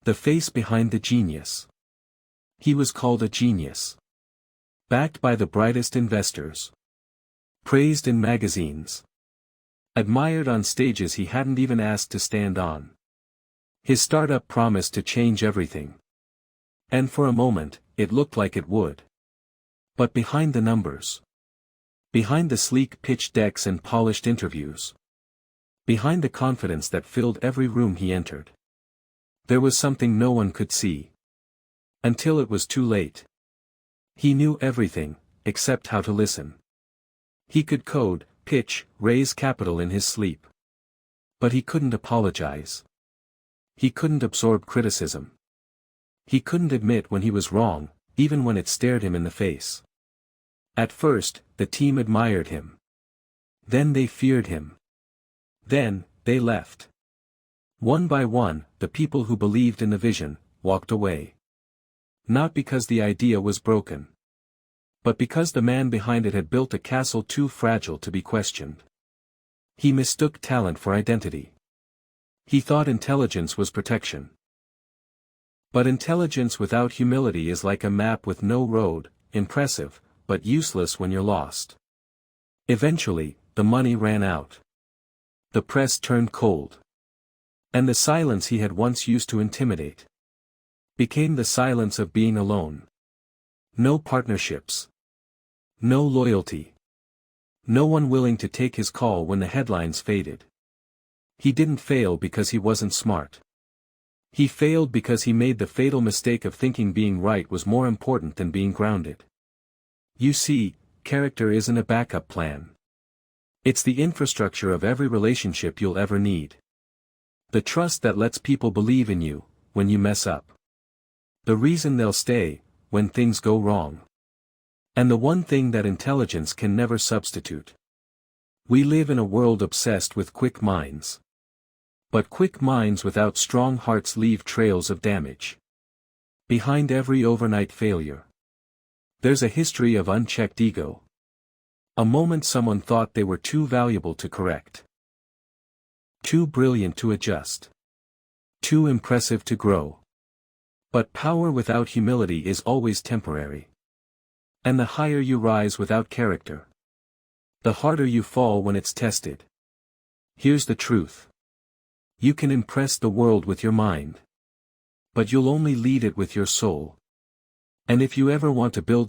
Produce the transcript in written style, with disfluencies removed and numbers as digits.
The face behind the genius. He was called a genius. Backed by the brightest investors. Praised in magazines. Admired on stages he hadn't even asked to stand on. His startup promised to change everything. And for a moment, it looked like it would. But behind the numbers. Behind the sleek pitch decks and polished interviews. Behind the confidence that filled every room he entered. There was something no one could see. Until it was too late. He knew everything, except how to listen. He could code, pitch, raise capital in his sleep. But he couldn't apologize. He couldn't absorb criticism. He couldn't admit when he was wrong, even when it stared him in the face. At first, the team admired him. Then they feared him. Then, they left. One by one, the people who believed in the vision, walked away. Not because the idea was broken. But because the man behind it had built a castle too fragile to be questioned. He mistook talent for identity. He thought intelligence was protection. But intelligence without humility is like a map with no road, impressive, but useless when you're lost. Eventually, the money ran out. The press turned cold. And the silence he had once used to intimidate became the silence of being alone. No partnerships. No loyalty. No one willing to take his call when the headlines faded. He didn't fail because he wasn't smart. He failed because he made the fatal mistake of thinking being right was more important than being grounded. You see, character isn't a backup plan. It's the infrastructure of every relationship you'll ever need. The trust that lets people believe in you, when you mess up. The reason they'll stay, when things go wrong. And the one thing that intelligence can never substitute. We live in a world obsessed with quick minds. But quick minds without strong hearts leave trails of damage. Behind every overnight failure. There's a history of unchecked ego. A moment someone thought they were too valuable to correct. Too brilliant to adjust. Too impressive to grow. But power without humility is always temporary. And the higher you rise without character, the harder you fall when it's tested. Here's the truth. You can impress the world with your mind. But you'll only lead it with your soul. And if you ever want to build